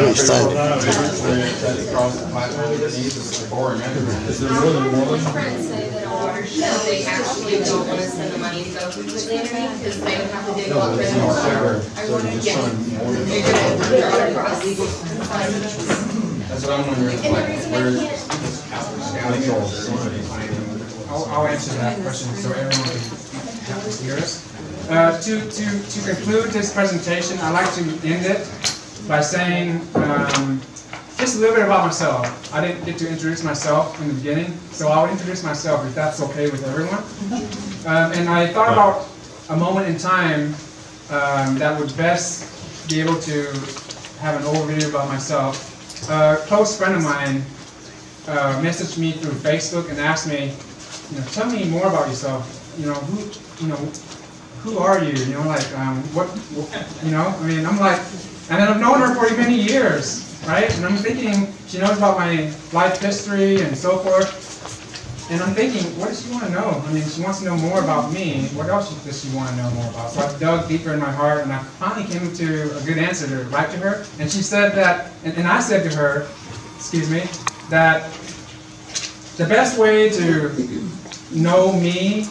understand. Is there more than one? Friends say that they actually don't want to spend the money to go through the community because they would have to dig up for more. I want to get That's what I'm wondering. I'll answer that question so everyone can hear us. To conclude this presentation, I'd like to end it by saying just a little bit about myself. I didn't get to introduce myself in the beginning, so I'll introduce myself if that's okay with everyone. And I thought about a moment in time that would best be able to have an overview about myself. A close friend of mine messaged me through Facebook and asked me, tell me more about yourself. Who are you? What, I mean, I'm like, and I've known her for many years, right? And I'm thinking, she knows about my life history and so forth. And I'm thinking, what does she want to know? I mean, she wants to know more about me. What else does she want to know more about? So I dug deeper in my heart, and I finally came to a good answer to write to her. And she said that, and I said to her, that the best way to know me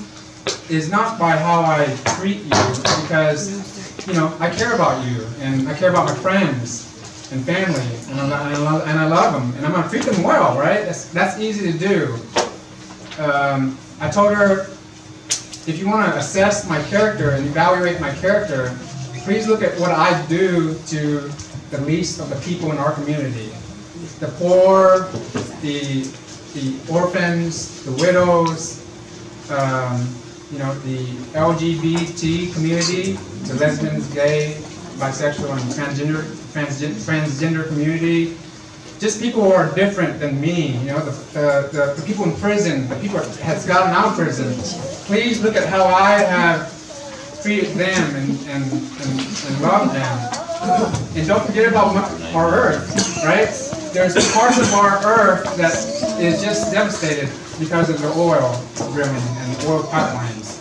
is not by how I treat you, because, I care about you, and I care about my friends and family, and I love them, and I'm going to treat them well, right? That's easy to do. I told her, if you want to assess my character and evaluate my character, please look at what I do to the least of the people in our community. The poor, the orphans, the widows, the LGBT community, the lesbians, gay, bisexual, and transgender community. Just people who are different than me, the people in prison, the people that has gotten out of prison. Please look at how I have treated them and loved them. And don't forget about our earth, right? There's parts of our earth that is just devastated because of the oil drilling and oil pipelines.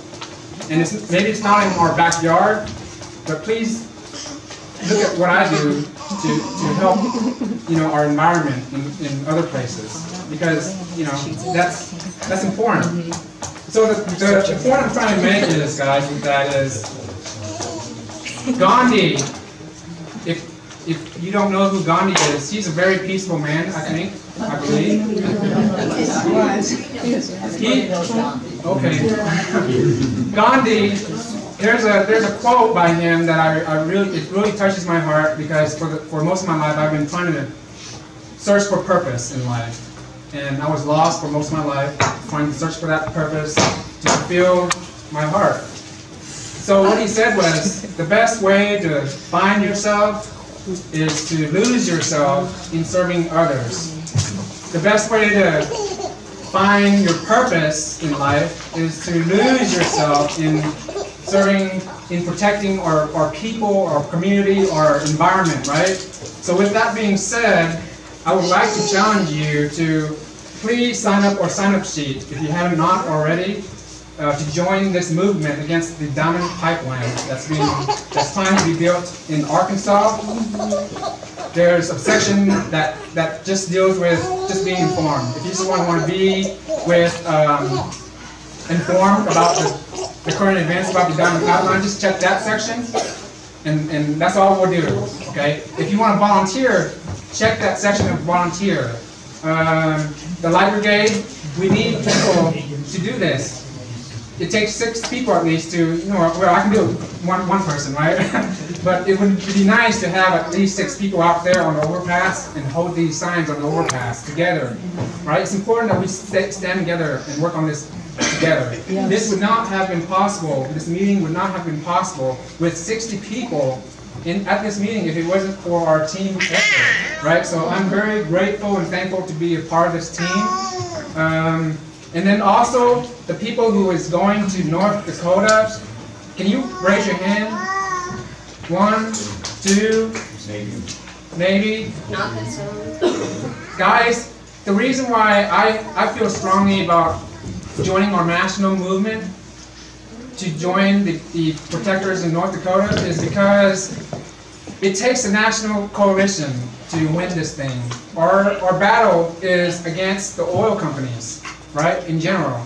And maybe it's not in our backyard, but please look at what I do to help, our environment in other places, because that's important. So the point I'm trying to make is, guys, Gandhi. If you don't know who Gandhi is, he's a very peaceful man, I believe. Gandhi. There's a quote by him that it really touches my heart, because for most of my life I've been trying to search for purpose in life, and I was lost for most of my life, trying to search for that purpose to fulfill my heart. So what he said was, the best way to find yourself is to lose yourself in serving others. The best way to find your purpose in life is to lose yourself in serving, in protecting our people, our community, our environment, right? So with that being said, I would like to challenge you to please sign up our sign-up sheet, if you have not already, to join this movement against the diamond pipeline that's trying to be built in Arkansas. There's a section that just deals with just being informed. If you just want to be informed about the current events about the diamond pipeline, just check that section, and that's all we'll do. Okay. If you want to volunteer, check that section of volunteer. The Light Brigade, we need people to do this. It takes 6 people at least to, well, I can do it one person, right? But it would be nice to have at least 6 people out there on the overpass and hold these signs on the overpass together, right? It's important that we stand together and work on this together. Yes. This would not have been possible, this meeting would not have been possible with 60 people at this meeting if it wasn't for our team effort, right? So I'm very grateful and thankful to be a part of this team. And then also, the people who is going to North Dakota, can you raise your hand? 1, 2, maybe. Not this one. Guys, the reason why I feel strongly about joining our national movement to join the protectors in North Dakota is because it takes a national coalition to win this thing. Our battle is against the oil companies, right, in general.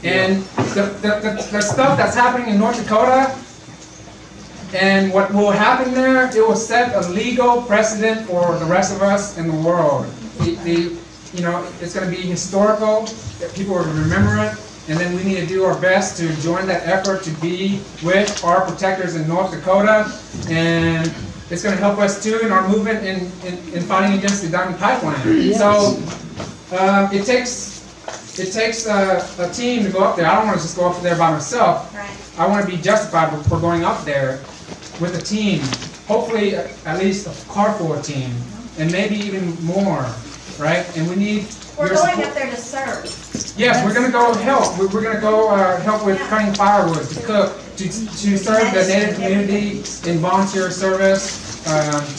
And the stuff that's happening in North Dakota, and what will happen there, it will set a legal precedent for the rest of us in the world. You know, it's going to be historical, that people will remember it, and then we need to do our best to join that effort to be with our protectors in North Dakota, and it's going to help us too in our movement in fighting against the Diamond Pipeline. Yes. So it takes a team to go up there. I don't want to just go up there by myself. Right. I want to be justified for going up there with a team, hopefully at least a car full of team, and maybe even more, right? And we need We're your going support. up there to serve. Yes, we're going to go help. We're going to go help with cutting firewood, to cook, to serve the Native community in volunteer service,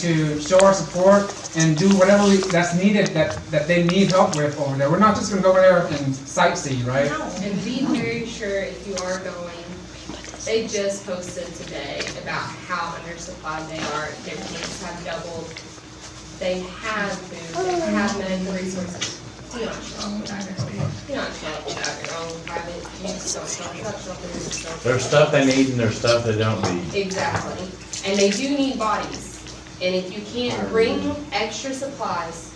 to show our support and do whatever that's needed that they need help with over there. We're not just going to go over there and sightsee, right? No. And be very sure if you are going, they just posted today about how undersupplied they are. Their tanks have doubled. They have food, they have medical resources. Do not show up without your own. Do not show up without your own private use. Don't show up. There's stuff they need and there's stuff they don't need. Exactly. And they do need bodies. And if you can't bring extra supplies,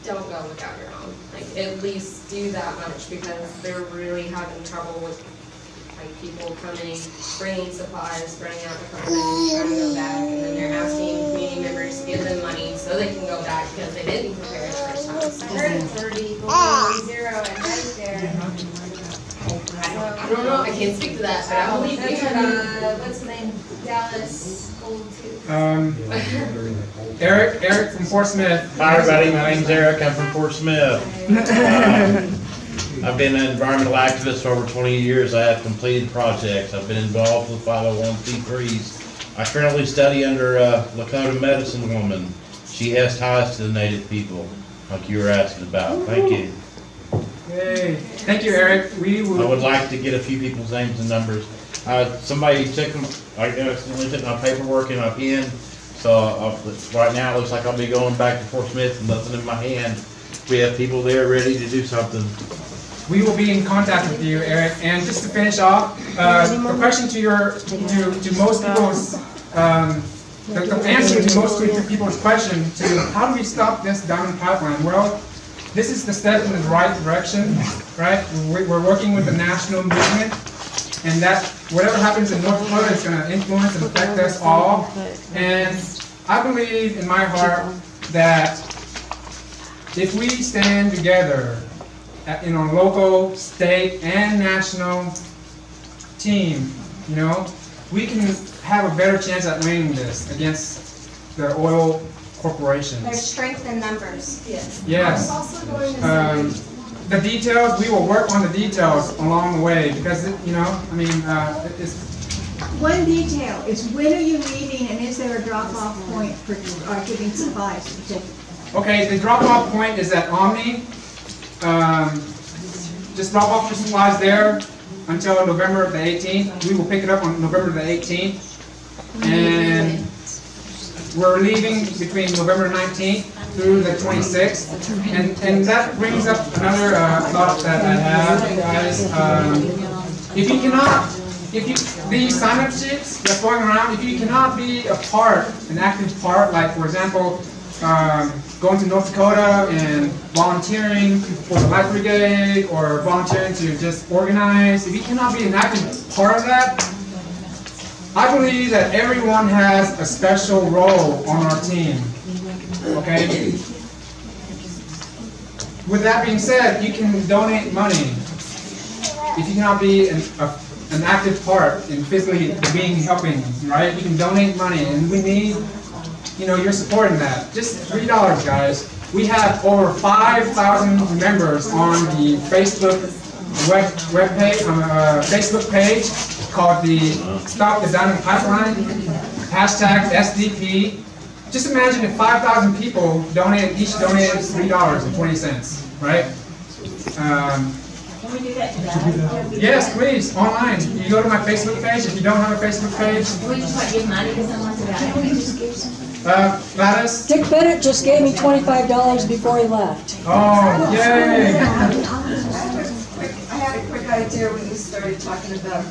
don't go without your own. Like, at least do that much, because they're really having trouble with, like, people coming, bringing supplies, running out the country, trying to go back, and then they're asking community members to give them money so they can go back because they didn't prepare the first time. 130 below zero and right there. I don't know, I can't speak to that, but I believe That's you. what, what's the name? Dallas Gold Tooth. Eric from Fort Smith. Hi everybody, my name's Eric, I'm from Fort Smith. I've been an environmental activist for over 20 years. I have completed projects. I've been involved with 501c3s. I currently study under a Lakota medicine woman. She has ties to the Native people, like you were asking about. Thank you. Yay. Thank you, Eric. We I will. would like to get a few people's names and numbers. Somebody took them, I accidentally took my paperwork and my pen, so right now it looks like I'll be going back to Fort Smith with nothing in my hand. We have people there ready to do something. We will be in contact with you, Eric. And just to finish off, the question to most people's the answer to most people's question to how do we stop this diamond pipeline? Well, this is the step in the right direction, right? We're working with the national movement, and that whatever happens in North Dakota is going to influence and affect us all. And I believe in my heart that if we stand together in a local, state, and national team, you know, we can have a better chance at winning this against the oil corporations. There's strength in numbers. Yes. Yes. I'm also going to say, The details, we will work on the details along the way because, you know, I mean, it's, One detail is when are you leaving and is there a drop-off point for giving supplies? okay, the drop-off point is at Omni. Just drop off your supplies there until November the 18th. We will pick it up on November the 18th. And we're leaving between November 19th through the 26th. And that brings up another thought that I have, guys. These sign-up sheets that's going around, if you cannot be a part, an active part, like for example, going to North Dakota and volunteering for the Light Brigade or volunteering to just organize, if you cannot be an active part of that, I believe that everyone has a special role on our team, okay? With that being said, you can donate money. If you cannot be an active part in physically helping, right? You can donate money, and we need, you know, your support in that. Just $3, guys. We have over 5,000 members on the Facebook Facebook page called the Stop the Diamond Pipeline, hashtag SDP. Just imagine if 5,000 people each donated $3.20, right? Can we do that today? Yes, please, online. You go to my Facebook page. If you don't have a Facebook page, Can we just like give money to someone today? Can we just give something? Gladys? Dick Bennett just gave me $25 before he left. Oh, yay! I had a quick idea when you started talking about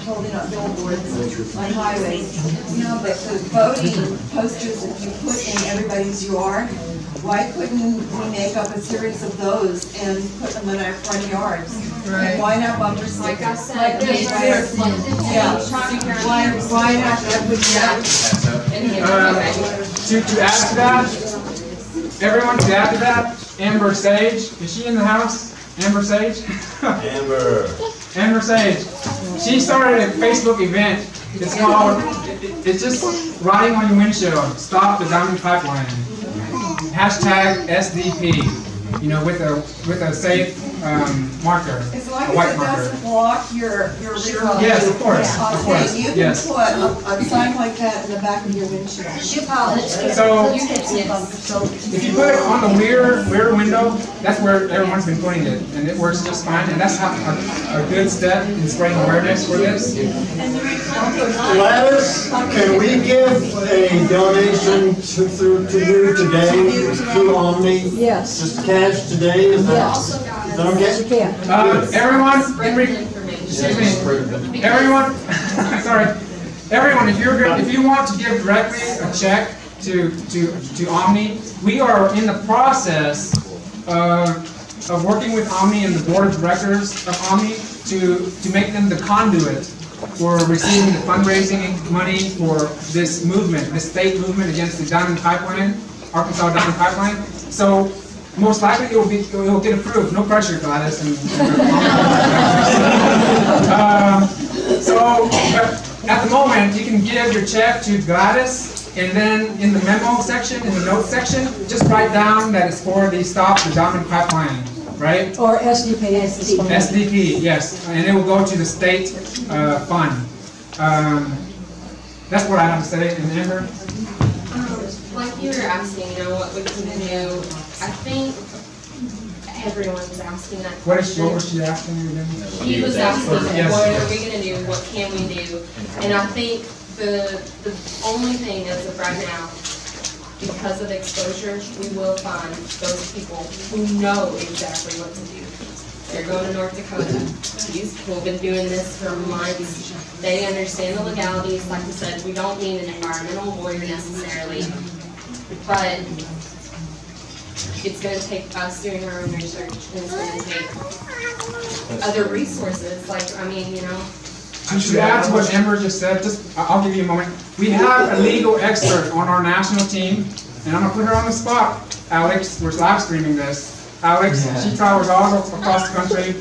holding up billboards on highways. You know, but the voting posters that you put in everybody's yard, why couldn't we make up a series of those and put them in our front yards? And why not bumper stickers? Like I said, Like this it's here. reflected in Yeah. each Why not that would in here. To add to that, everyone to add to that, Amber Sage, is she in the house? Amber Sage? Amber Sage. She started a Facebook event. It's called, it's just writing on your windshield, stop the diamond pipeline. Hashtag SDP, you know, with a safe marker, As a long white as it marker. doesn't block your result. Yes, of course, of Okay, course, you can yes. put a sign like that in the back of your windshield. Shoe polish. So, You can, yes. if you put it on the rear window, that's where everyone's been putting it, and it works just fine, and that's a good step in spreading awareness for this. Gladys, can we give a donation to you today to Omni? Yes, Just cash today, is that yes, okay? yes, you can. Everyone, Spread the information. excuse me, everyone, sorry, everyone, if you want to give directly a check to Omni, we are in the process of working with Omni and the board of directors of Omni to make them the conduit for receiving the fundraising money for this movement, this state movement against the Diamond Pipeline, Arkansas Diamond Pipeline. So most likely it will get approved. No pressure, Gladys. But at the moment, you can give your check to Gladys, and then in the memo section, in the notes section, just write down that it's for the Stop the Diamond Pipeline, right? Or SDP. SDP, yes, and it will go to the state fund. That's what I have to say. And Amber? Like you were asking, you know, what we can do, I think everyone's asking that What question. was she asking you again? He was asking, Yes. what are we gonna do, what can we do? And I think the only thing as of right now, because of exposure, we will find those people who know exactly what to do. They're going to North Dakota. These people have been doing this for months. They understand the legalities. Like I said, we don't need an environmental lawyer necessarily, but it's going to take us doing our own research, and it's going to take other resources. Like, I mean, you know. To add to what Amber just said, I'll give you a moment. We have a legal expert on our national team, and I'm gonna put her on the spot. Alex, we're live streaming this. Alex, she travels all across the country.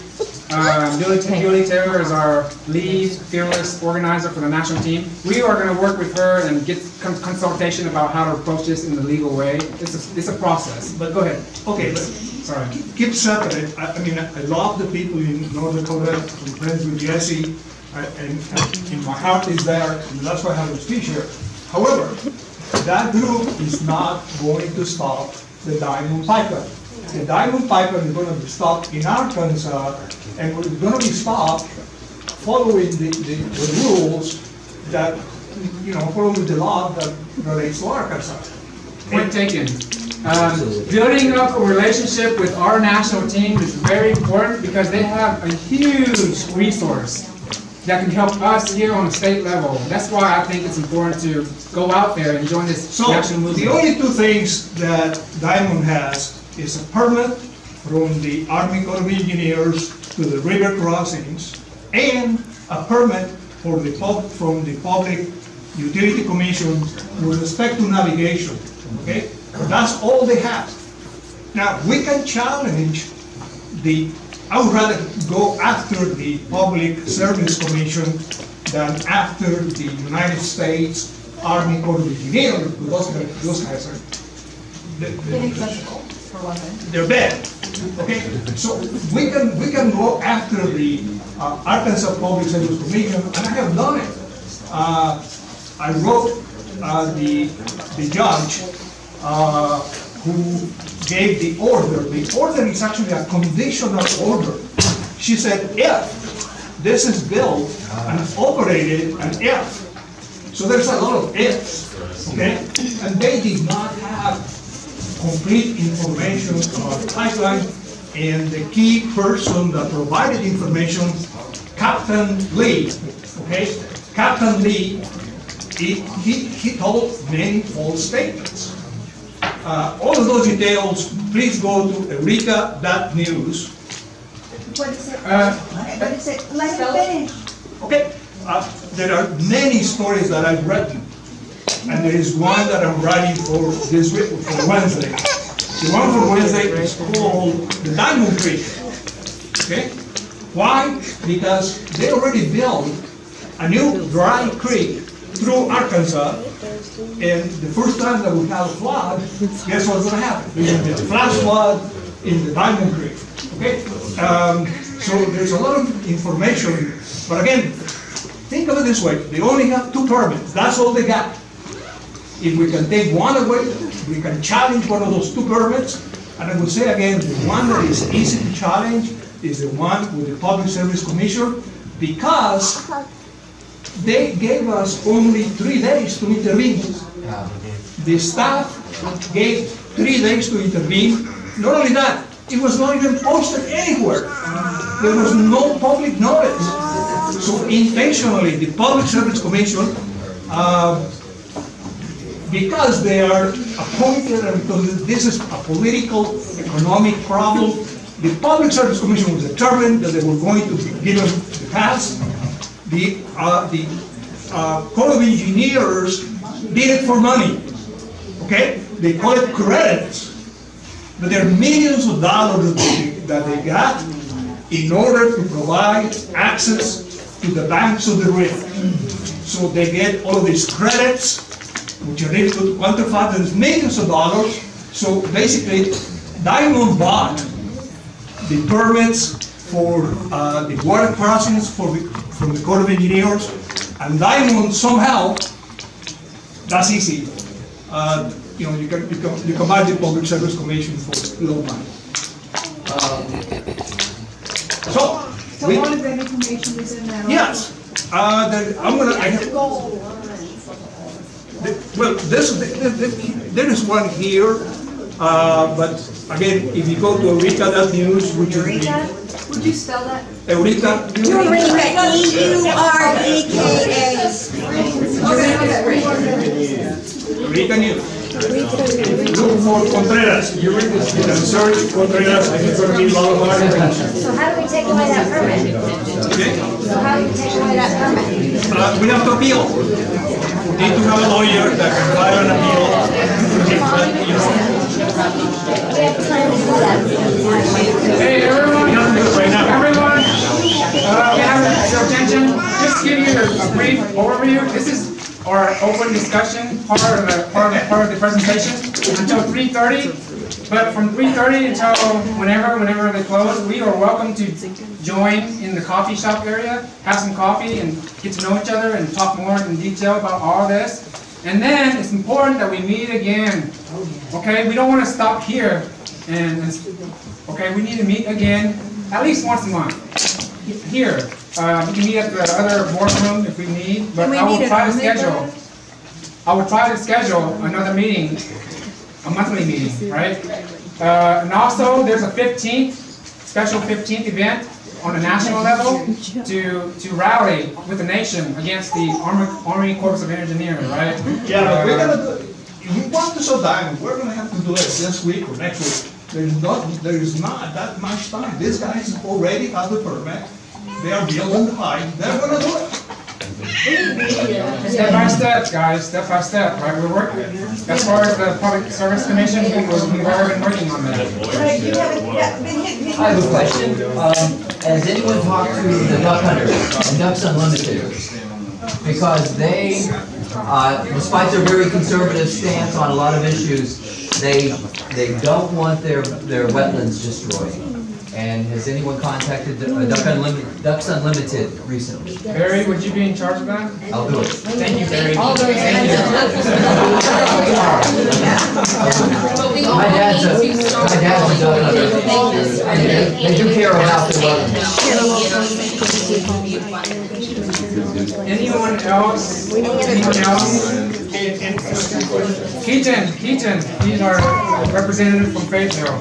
Julie Taylor is our lead fearless organizer for the national team. We are going to work with her and get consultation about how to approach this in the legal way. It's a process. But go ahead. Okay, but Sorry. keep separate. I mean, I love the people in North Dakota. I'm friends with Jesse, and my heart is there, and that's why I have this T-shirt. However, that group is not going to stop the Diamond Pipeline. The Diamond Pipeline is going to be stopped in Arkansas, and it's going to be stopped following the rules that, you know, following the law that relates to Arkansas. Point taken. Building up a relationship with our national team is very important because they have a huge resource that can help us here on the state level. That's why I think it's important to go out there and join this So, national movement. the only two things that Diamond has is a permit from the Army Corps of Engineers to the river crossings, and a permit for from the Public Utility Commission with respect to navigation, okay? That's all they have. Now, we can challenge I would rather go after the Public Service Commission than after the United States Army Corps of Engineers. Those guys are, they're bad. Okay, so we can go after the Arkansas Public Service Commission, and I have done it. I wrote the judge who gave the order. The order is actually a conditional order. She said, if this is built and operated, and if. So there's a lot of ifs. okay? And they did not have complete information about the pipeline, and the key person that provided information, Captain Lee, okay? Captain Lee, he told many false statements. All of those details, please go to eureka.news. What is it? What is it? Let him finish. Okay, there are many stories that I've written, and there is one that I'm writing for this week, for Wednesday. The one for Wednesday is called the Diamond Creek. Okay, why? Because they already built a new dry creek through Arkansas, and the first time that we have a flood, guess what's going to happen? There's going to be a flash flood in the Diamond Creek. Okay, so there's a lot of information, but again, think of it this way: they only have 2 permits. That's all they got. If we can take one away, we can challenge one of those 2 permits. And I will say again, the one that is easy to challenge is the one with the Public Service Commission, because they gave us only 3 days to intervene. The staff gave 3 days to intervene. Not only that, it was not even posted anywhere. There was no public notice. So intentionally, the Public Service Commission, because they are appointed and because this is a political, economic problem, the Public Service Commission was determined that they were going to give them the pass. The Corps of Engineers did it for money, okay? They call it credits. But there are millions of dollars that they got in order to provide access to the banks of the river. So they get all of these credits, which are difficult to quantify. There's millions of dollars. So basically, Diamond bought the permits for the water crossings from the Corps of Engineers, and Diamond somehow, that's easy. You know, you can buy the Public Service Commission for low money. So all of that information is in that. yes, well, there is one here, but again, if you go to eureka.news, which is Would you spell that? Eureka. Eureka, Eureka News. Look for Contreras. You can search Contreras, and it's going to be a lot of articles. So how do we take away that permit? Okay? So how do we take away that permit? We have to appeal. We need to have a lawyer that can file an appeal. We have time to do that. Hey, everyone, We have to do it right now. everyone, can I have your attention? Just give you a brief overview. This is our open discussion part of the presentation until 3:30. But from 3:30 until whenever they close, we are welcome to join in the coffee shop area, have some coffee, and get to know each other and talk more in detail about all this. And then it's important that we meet again. Okay, we don't want to stop here. Okay, we need to meet again at least once a month. Here, we can meet at the other boardroom if we need, but I will try to schedule another meeting, a monthly meeting, right? And also, there's a special 15th event on a national level to rally with the nation against the Army Corps of Engineers, right? Yeah, but we're gonna do, if we want to show Diamond, we're gonna have to do it this week or next week. There is not that much time. These guys already have the permit. They are building the pipe. They're gonna do it. Step by step, guys, step by step, right? We're working. As far as the Public Service Commission, we've already been working on that. I have a question. Has anyone talked to the duck hunters and Ducks Unlimited? Because they, despite their very conservative stance on a lot of issues, they don't want their wetlands destroyed. And has anyone contacted Ducks Unlimited recently? Barry, would you be in charge of that? I'll do it. Thank you, Barry. My dad's a duck hunter. They do care about their wetlands. Anyone else? Keaton, he's our representative from Fayetteville.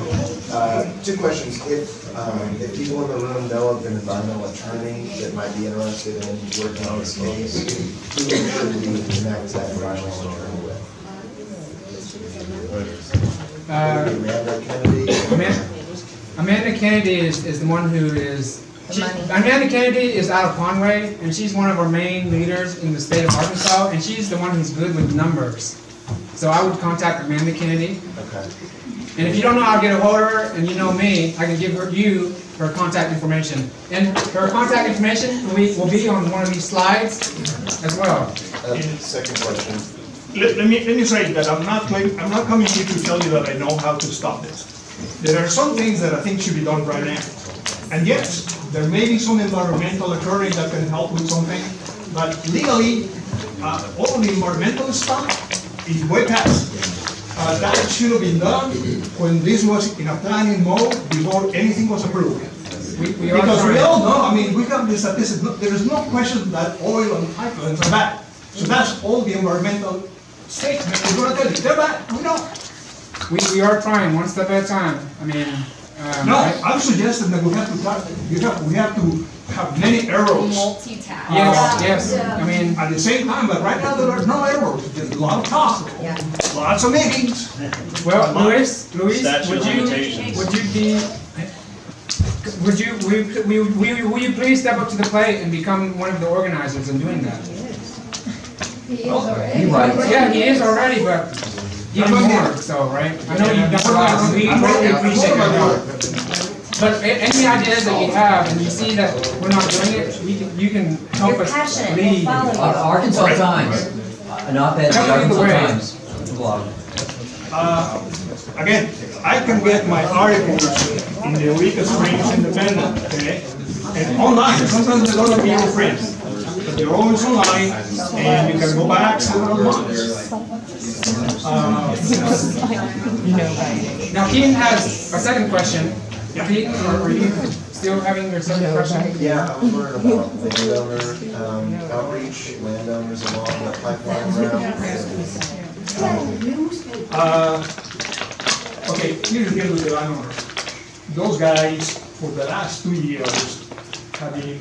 Two questions. If people in the room know of an environmental attorney that might be interested in working on this case, who should we connect that environmental attorney with? Amanda Kennedy? Amanda Kennedy is the one who is, Amanda Kennedy is out of Conway, and she's one of our main leaders in the state of Arkansas, and she's the one who's good with numbers. So I would contact Amanda Kennedy. Okay. And if you don't know how to get a hold of her, and you know me, I can give you her contact information. And her contact information will be on one of these slides as well. Second question. Let me say that I'm not coming here to tell you that I know how to stop this. There are some things that I think should be done right now. And yes, there may be some environmental attorney that can help with something, but legally, all of the environmental stuff is way past. That should have been done when this was in a planning mode before anything was approved. Because we all know, I mean, we have the statistics, there is no question that oil and pipelines are bad. So that's all the environmental statement we're going to tell you. They're bad, we know. We are trying one step at a time. I mean, no, I'm suggesting that we have to have many arrows. Multitask. Yes. I mean, At the same time, but right now there are no arrows. There's a lot of talk, lots of meetings. well, Luis, will you please step up to the plate and become one of the organizers in doing that? He is already. Yeah, he is already, but even more so, right? I know you've done a lot. We really appreciate your work. But any ideas that you have, and you see that we're not doing it, you can help us lead. Arkansas Times, an op-ed in the Arkansas Times blog. Again, I can get my articles in the Eureka Springs Independent, okay? And online, sometimes they're going to be in print. But they're always online, and you can go back several months. Now, Keaton has a second question. Keaton, are you still having your second question? Yeah, I was wondering about landowner outreach, landowners along the pipeline route. Okay, here's the deal with the landowner. Those guys, for the last 2 years, have been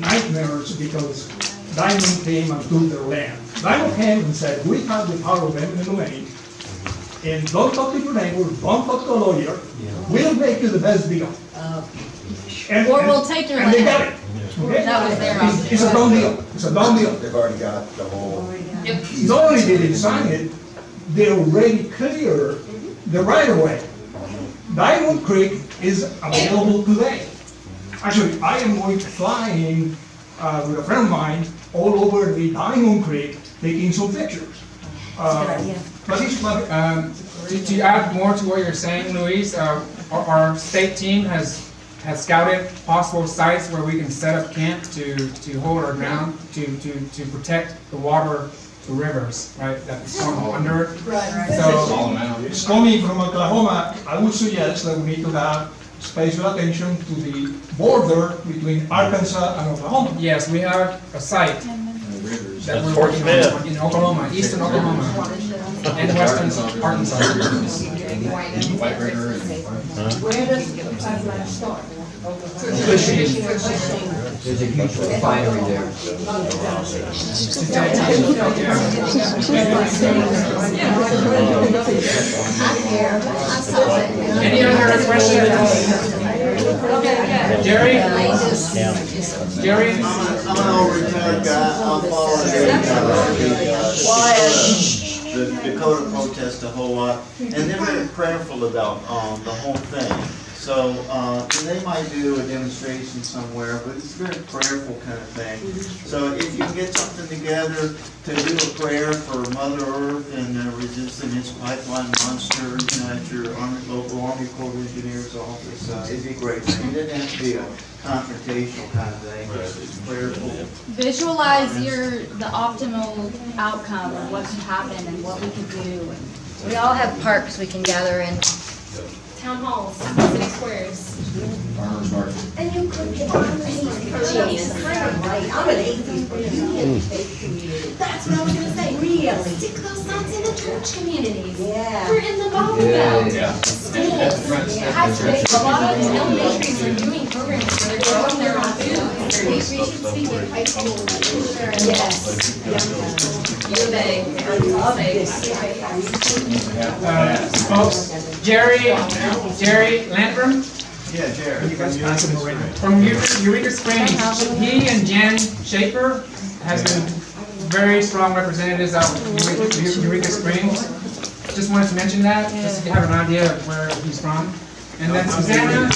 nightmares because Diamond came and took their land. Diamond came and said, we have the power of eminent domain, and don't talk to your neighbor, don't talk to a lawyer, we'll make you the best deal. Or we'll take your And they land. got it. Okay? That was their It's a done deal, it's a done deal. They've already got the whole. Not only did they sign it, they already cleared the right of way. Diamond Creek is available today. Actually, I am going flying with a friend of mine all over the Diamond Creek, taking some pictures. But it's not, To add more to what you're saying, Luis, our state team has scouted possible sites where we can set up camp to hold our ground, to protect the water, the rivers, right, that's going under it. So, it's coming from Oklahoma. I would suggest that we need to have special attention to the border between Arkansas and Oklahoma. yes, we have a site that we're working on in Oklahoma, eastern Oklahoma, and western Arkansas. White River and. Where does the pipeline start? There's a huge refinery there. Any other questions? Jerry? Jerry? I'm an old retired guy. I'm following the Dakota protest a whole lot, and they're very prayerful about the whole thing. So they might do a demonstration somewhere, but it's a very prayerful kind of thing. So if you can get something together to do a prayer for Mother Earth and resisting its pipeline monster, at your local Army Corps of Engineers office, it'd be great. It doesn't have to be a confrontational kind of thing, but it's prayerful. Visualize the optimal outcome of what could happen and what we could do. We all have parks we can gather in. Town halls, city squares. Farmers market. And you could get on the kind of right. I'm an atheist, but you get faith community. That's what I was gonna say. Really? Stick those signs in the church communities. Yeah. We're in the Bible Belt. Schools, high schools, a lot of elementaries are doing programs where they're growing their own food. We should speak with high school. Yes. U of A. I love this. Folks, Jerry Landrum Yeah, Jared. from Eureka Springs, he and Jen Schaefer has been very strong representatives out of Eureka Springs. Just wanted to mention that, just to have an idea of where he's from. And then Susanna,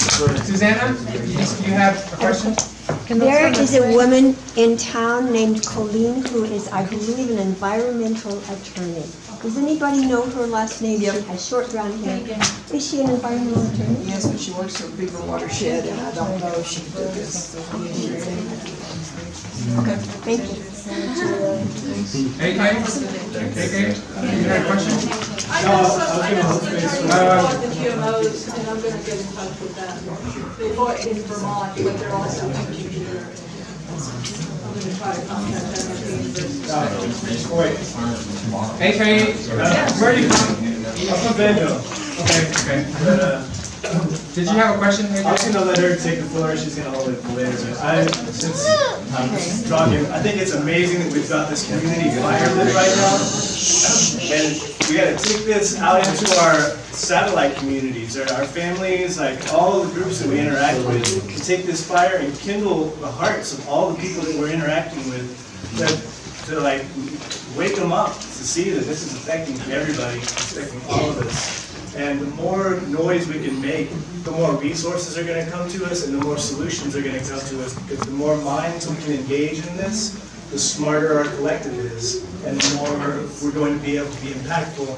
you have a question? There is a woman in town named Colleen who is, I believe, an environmental attorney. Does anybody know her last name? She has short brown hair. Is she an environmental attorney? Yes, but she works for a bigger watershed, and I don't know if she did this. Okay, thank you. AK, you had a question? I was Uh, the QMOs, and I'm gonna get in touch with them. They're in Vermont, but they're also teaching here. I'm gonna try to contact them at the university. AK, where are you from? I'm from Bentonville. Okay. Did you have a question? I was gonna let her take the floor, she's gonna hold it later. Since I'm talking, I think it's amazing that we've got this community fire lit right now. And we gotta take this out into our satellite communities, or our families, like all the groups that we interact with, can take this fire and kindle the hearts of all the people that we're interacting with, to like wake them up, to see that this is affecting everybody, affecting all of us. And the more noise we can make, the more resources are going to come to us, and the more solutions are going to come to us. Because the more minds we can engage in this, the smarter our collective is, and the more we're going to be able to be impactful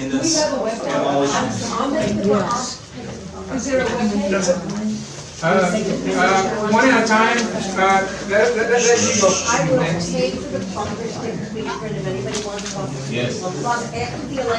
in this. We have a website. Is there a webpage? One at a time. Let you go. I will pay for the public next week, if anybody wants to talk. Yes. After the election.